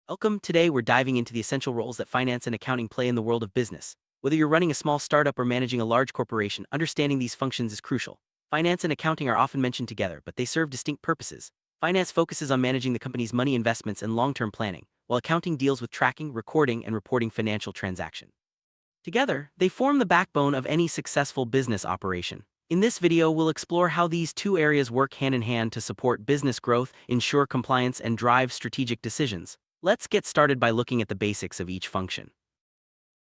Welcome. Today, we're diving into the essential roles that finance and accounting play in the world of business. Whether you're running a small startup or managing a large corporation, understanding these functions is crucial. Finance and accounting are often mentioned together, but they serve distinct purposes. Finance focuses on managing the company's money investments and long-term planning, while accounting deals with tracking, recording, and reporting financial transactions. Together, they form the backbone of any successful business operation. In this video, we'll explore how these two areas work hand in hand to support business growth, ensure compliance, and drive strategic decisions. Let's get started by looking at the basics of each function.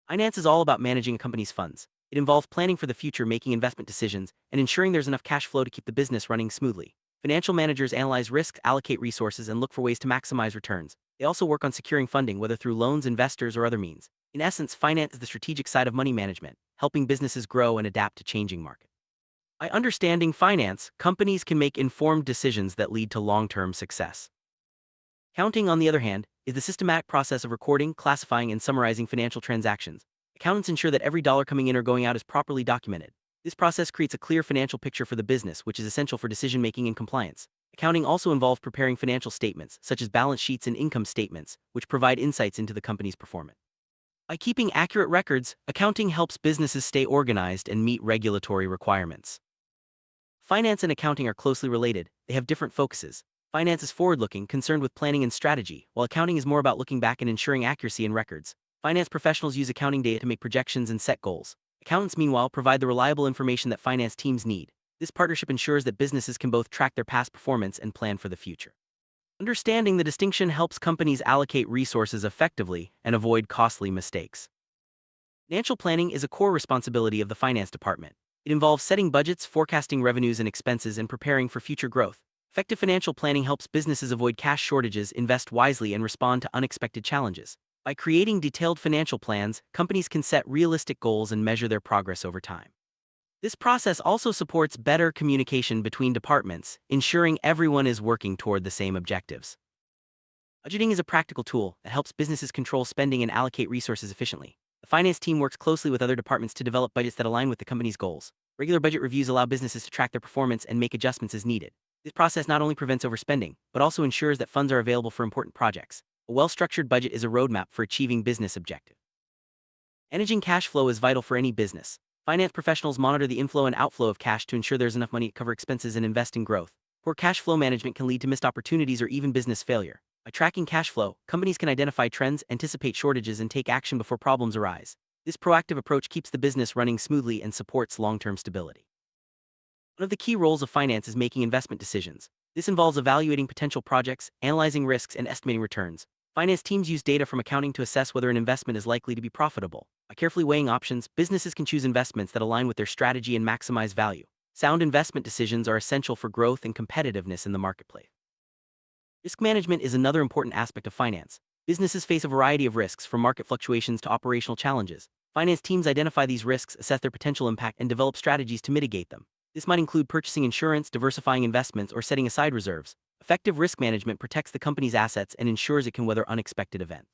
Finance is all about managing a company's funds. It involves planning for the future, making investment decisions, and ensuring there's enough cash flow to keep the business running smoothly. Financial managers analyze risks, allocate resources, and look for ways to maximize returns. They also work on securing funding, whether through loans, investors, or other means. In essence, finance is the strategic side of money management, helping businesses grow and adapt to changing markets. By understanding finance, companies can make informed decisions that lead to long-term success. Accounting, on the other hand, is the systematic process of recording, classifying, and summarizing financial transactions. Accountants ensure that every dollar coming in or going out is properly documented. This process creates a clear financial picture for the business, which is essential for decision-making and compliance. Accounting also involves preparing financial statements, such as balance sheets and income statements, which provide insights into the company's performance. By keeping accurate records, accounting helps businesses stay organized and meet regulatory requirements. Finance and accounting are closely related. They have different focuses. Finance is forward-looking, concerned with planning and strategy, while accounting is more about looking back and ensuring accuracy in records. Finance professionals use accounting data to make projections and set goals. Accountants, meanwhile, provide the reliable information that finance teams need. This partnership ensures that businesses can both track their past performance and plan for the future. Understanding the distinction helps companies allocate resources effectively and avoid costly mistakes. Financial planning is a core responsibility of the finance department. It involves setting budgets, forecasting revenues and expenses, and preparing for future growth. Effective financial planning helps businesses avoid cash shortages, invest wisely, and respond to unexpected challenges. By creating detailed financial plans, companies can set realistic goals and measure their progress over time. This process also supports better communication between departments, ensuring everyone is working toward the same objectives. Budgeting is a practical tool that helps businesses control spending and allocate resources efficiently. The finance team works closely with other departments to develop budgets that align with the company's goals. Regular budget reviews allow businesses to track their performance and make adjustments as needed. This process not only prevents overspending, but also ensures that funds are available for important projects. A well-structured budget is a roadmap for achieving business objectives. Managing cash flow is vital for any business. Finance professionals monitor the inflow and outflow of cash to ensure there's enough money to cover expenses and invest in growth. Poor cash flow management can lead to missed opportunities or even business failure. By tracking cash flow, companies can identify trends, anticipate shortages, and take action before problems arise. This proactive approach keeps the business running smoothly and supports long-term stability. One of the key roles of finance is making investment decisions. This involves evaluating potential projects, analyzing risks, and estimating returns. Finance teams use data from accounting to assess whether an investment is likely to be profitable. By carefully weighing options, businesses can choose investments that align with their strategy and maximize value. Sound investment decisions are essential for growth and competitiveness in the marketplace. Risk management is another important aspect of finance. Businesses face a variety of risks, from market fluctuations to operational challenges. Finance teams identify these risks, assess their potential impact, and develop strategies to mitigate them. This might include purchasing insurance, diversifying investments, or setting aside reserves. Effective risk management protects the company's assets and ensures it can weather unexpected events.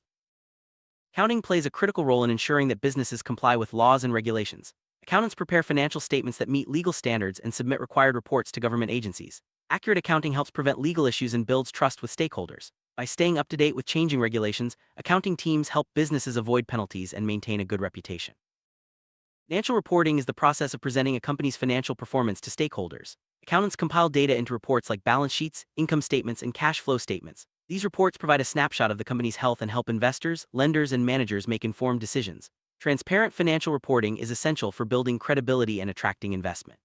Accounting plays a critical role in ensuring that businesses comply with laws and regulations. Accountants prepare financial statements that meet legal standards and submit required reports to government agencies. Accurate accounting helps prevent legal issues and builds trust with stakeholders. By staying up to date with changing regulations, accounting teams help businesses avoid penalties and maintain a good reputation. Financial reporting is the process of presenting a company's financial performance to stakeholders. Accountants compile data into reports like balance sheets, income statements, and cash flow statements. These reports provide a snapshot of the company's health and help investors, lenders, and managers make informed decisions. Transparent financial reporting is essential for building credibility and attracting investment.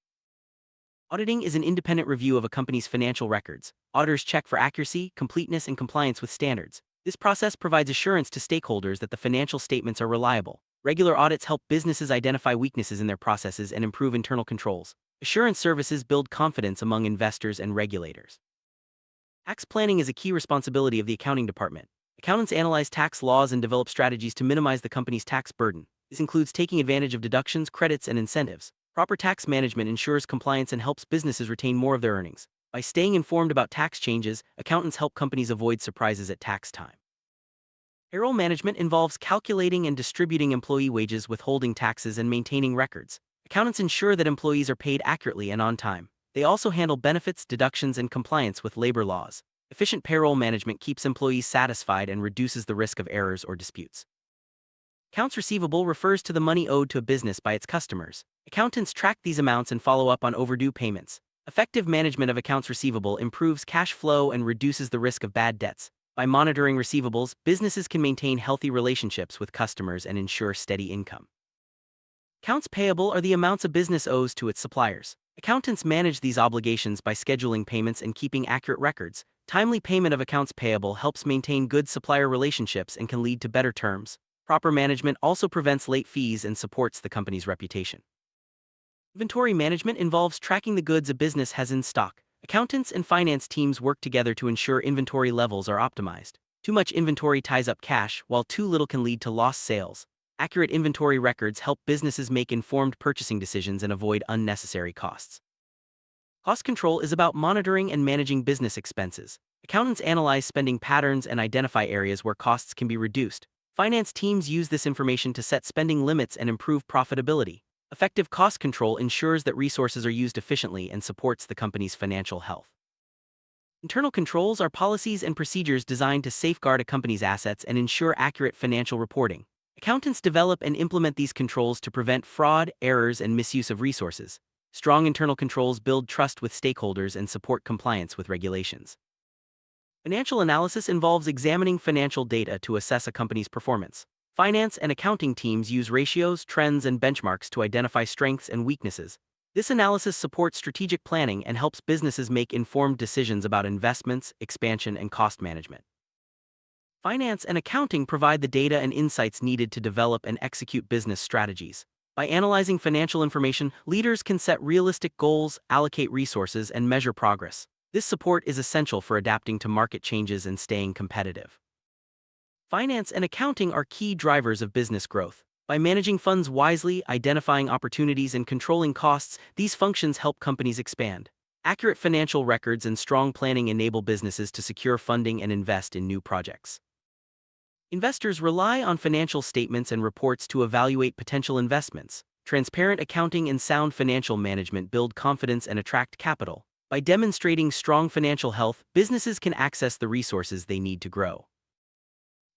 Auditing is an independent review of a company's financial records. Auditors check for accuracy, completeness, and compliance with standards. This process provides assurance to stakeholders that the financial statements are reliable. Regular audits help businesses identify weaknesses in their processes and improve internal controls. Assurance services build confidence among investors and regulators. Tax planning is a key responsibility of the accounting department. Accountants analyze tax laws and develop strategies to minimize the company's tax burden. This includes taking advantage of deductions, credits, and incentives. Proper tax management ensures compliance and helps businesses retain more of their earnings. By staying informed about tax changes, accountants help companies avoid surprises at tax time. Payroll management involves calculating and distributing employee wages, withholding taxes, and maintaining records. Accountants ensure that employees are paid accurately and on time. They also handle benefits, deductions, and compliance with labor laws. Efficient payroll management keeps employees satisfied and reduces the risk of errors or disputes. Accounts receivable refers to the money owed to a business by its customers. Accountants track these amounts and follow up on overdue payments. Effective management of accounts receivable improves cash flow and reduces the risk of bad debts. By monitoring receivables, businesses can maintain healthy relationships with customers and ensure steady income. Accounts payable are the amounts a business owes to its suppliers. Accountants manage these obligations by scheduling payments and keeping accurate records. Timely payment of accounts payable helps maintain good supplier relationships and can lead to better terms. Proper management also prevents late fees and supports the company's reputation. Inventory management involves tracking the goods a business has in stock. Accountants and finance teams work together to ensure inventory levels are optimized. Too much inventory ties up cash, while too little can lead to lost sales. Accurate inventory records help businesses make informed purchasing decisions and avoid unnecessary costs. Cost control is about monitoring and managing business expenses. Accountants analyze spending patterns and identify areas where costs can be reduced. Finance teams use this information to set spending limits and improve profitability. Effective cost control ensures that resources are used efficiently and supports the company's financial health. Internal controls are policies and procedures designed to safeguard a company's assets and ensure accurate financial reporting. Accountants develop and implement these controls to prevent fraud, errors, and misuse of resources. Strong internal controls build trust with stakeholders and support compliance with regulations. Financial analysis involves examining financial data to assess a company's performance. Finance and accounting teams use ratios, trends, and benchmarks to identify strengths and weaknesses. This analysis supports strategic planning and helps businesses make informed decisions about investments, expansion, and cost management. Finance and accounting provide the data and insights needed to develop and execute business strategies. By analyzing financial information, leaders can set realistic goals, allocate resources, and measure progress. This support is essential for adapting to market changes and staying competitive. Finance and accounting are key drivers of business growth. By managing funds wisely, identifying opportunities, and controlling costs, these functions help companies expand. Accurate financial records and strong planning enable businesses to secure funding and invest in new projects. Investors rely on financial statements and reports to evaluate potential investments. Transparent accounting and sound financial management build confidence and attract capital. By demonstrating strong financial health, businesses can access the resources they need to grow.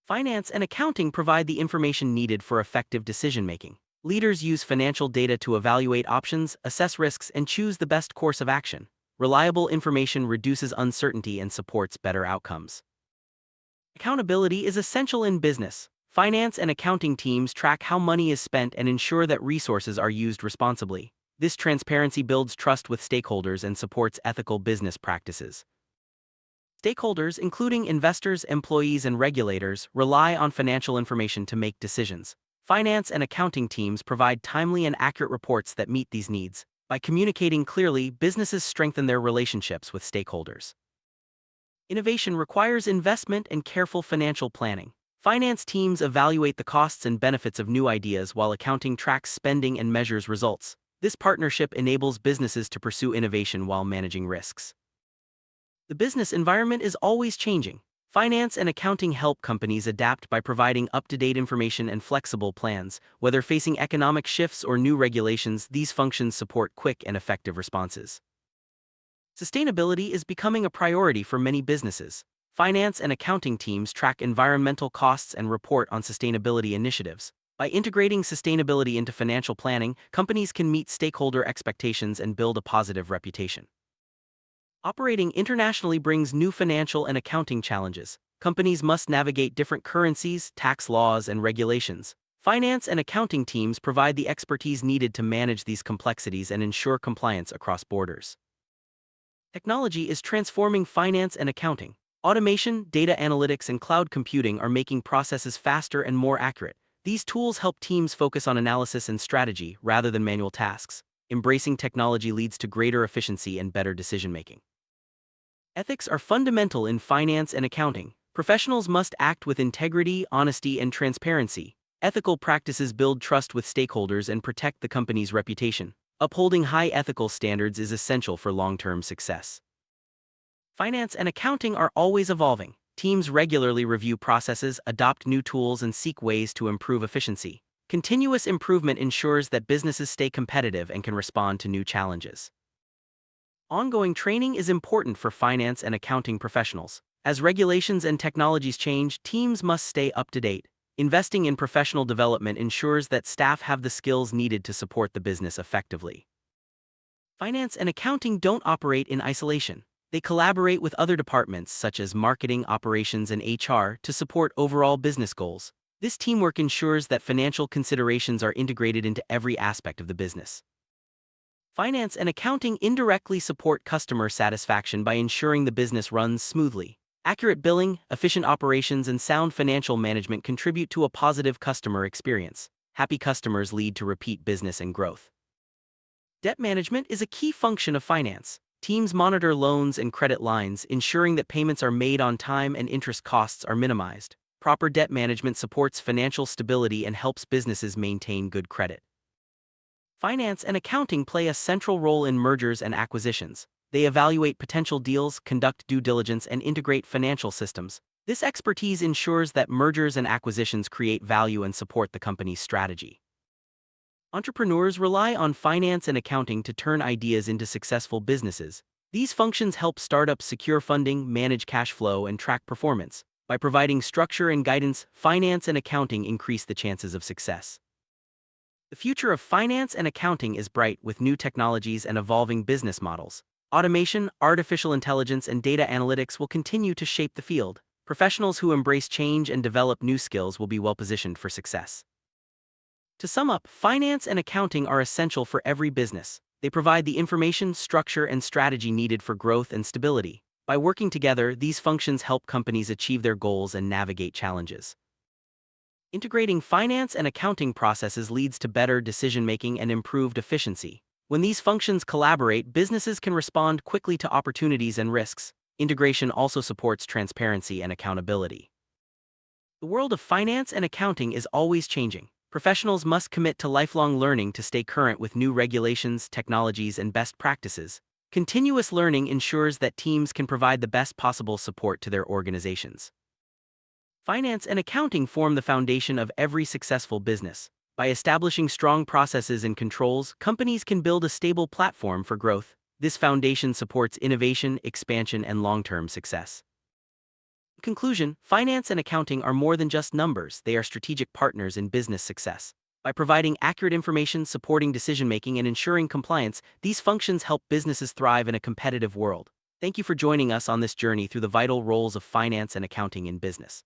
Finance and accounting provide the information needed for effective decision-making. Leaders use financial data to evaluate options, assess risks, and choose the best course of action. Reliable information reduces uncertainty and supports better outcomes. Accountability is essential in business. Finance and accounting teams track how money is spent and ensure that resources are used responsibly. This transparency builds trust with stakeholders and supports ethical business practices. Stakeholders, including investors, employees, and regulators, rely on financial information to make decisions. Finance and accounting teams provide timely and accurate reports that meet these needs. By communicating clearly, businesses strengthen their relationships with stakeholders. Innovation requires investment and careful financial planning. Finance teams evaluate the costs and benefits of new ideas while accounting tracks spending and measures results. This partnership enables businesses to pursue innovation while managing risks. The business environment is always changing. Finance and accounting help companies adapt by providing up-to-date information and flexible plans. Whether facing economic shifts or new regulations, these functions support quick and effective responses. Sustainability is becoming a priority for many businesses. Finance and accounting teams track environmental costs and report on sustainability initiatives. By integrating sustainability into financial planning, companies can meet stakeholder expectations and build a positive reputation. Operating internationally brings new financial and accounting challenges. Companies must navigate different currencies, tax laws, and regulations. Finance and accounting teams provide the expertise needed to manage these complexities and ensure compliance across borders. Technology is transforming finance and accounting. Automation, data analytics, and cloud computing are making processes faster and more accurate. These tools help teams focus on analysis and strategy rather than manual tasks. Embracing technology leads to greater efficiency and better decision-making. Ethics are fundamental in finance and accounting. Professionals must act with integrity, honesty, and transparency. Ethical practices build trust with stakeholders and protect the company's reputation. Upholding high ethical standards is essential for long-term success. Finance and accounting are always evolving. Teams regularly review processes, adopt new tools, and seek ways to improve efficiency. Continuous improvement ensures that businesses stay competitive and can respond to new challenges. Ongoing training is important for finance and accounting professionals. As regulations and technologies change, teams must stay up to date. Investing in professional development ensures that staff have the skills needed to support the business effectively. Finance and accounting don't operate in isolation. They collaborate with other departments such as marketing, operations, and HR to support overall business goals. This teamwork ensures that financial considerations are integrated into every aspect of the business. Finance and accounting indirectly support customer satisfaction by ensuring the business runs smoothly. Accurate billing, efficient operations, and sound financial management contribute to a positive customer experience. Happy customers lead to repeat business and growth. Debt management is a key function of finance. Teams monitor loans and credit lines, ensuring that payments are made on time and interest costs are minimized. Proper debt management supports financial stability and helps businesses maintain good credit. Finance and accounting play a central role in mergers and acquisitions. They evaluate potential deals, conduct due diligence, and integrate financial systems. This expertise ensures that mergers and acquisitions create value and support the company's strategy. Entrepreneurs rely on finance and accounting to turn ideas into successful businesses. These functions help startups secure funding, manage cash flow, and track performance. By providing structure and guidance, finance and accounting increase the chances of success. The future of finance and accounting is bright with new technologies and evolving business models. Automation, artificial intelligence, and data analytics will continue to shape the field. Professionals who embrace change and develop new skills will be well positioned for success. To sum up, finance and accounting are essential for every business. They provide the information, structure, and strategy needed for growth and stability. By working together, these functions help companies achieve their goals and navigate challenges. Integrating finance and accounting processes leads to better decision-making and improved efficiency. When these functions collaborate, businesses can respond quickly to opportunities and risks. Integration also supports transparency and accountability. The world of finance and accounting is always changing. Professionals must commit to lifelong learning to stay current with new regulations, technologies, and best practices. Continuous learning ensures that teams can provide the best possible support to their organizations. Finance and accounting form the foundation of every successful business. By establishing strong processes and controls, companies can build a stable platform for growth. This foundation supports innovation, expansion, and long-term success. In conclusion, finance and accounting are more than just numbers, they are strategic partners in business success. By providing accurate information, supporting decision-making, and ensuring compliance, these functions help businesses thrive in a competitive world. Thank you for joining us on this journey through the vital roles of finance and accounting in business.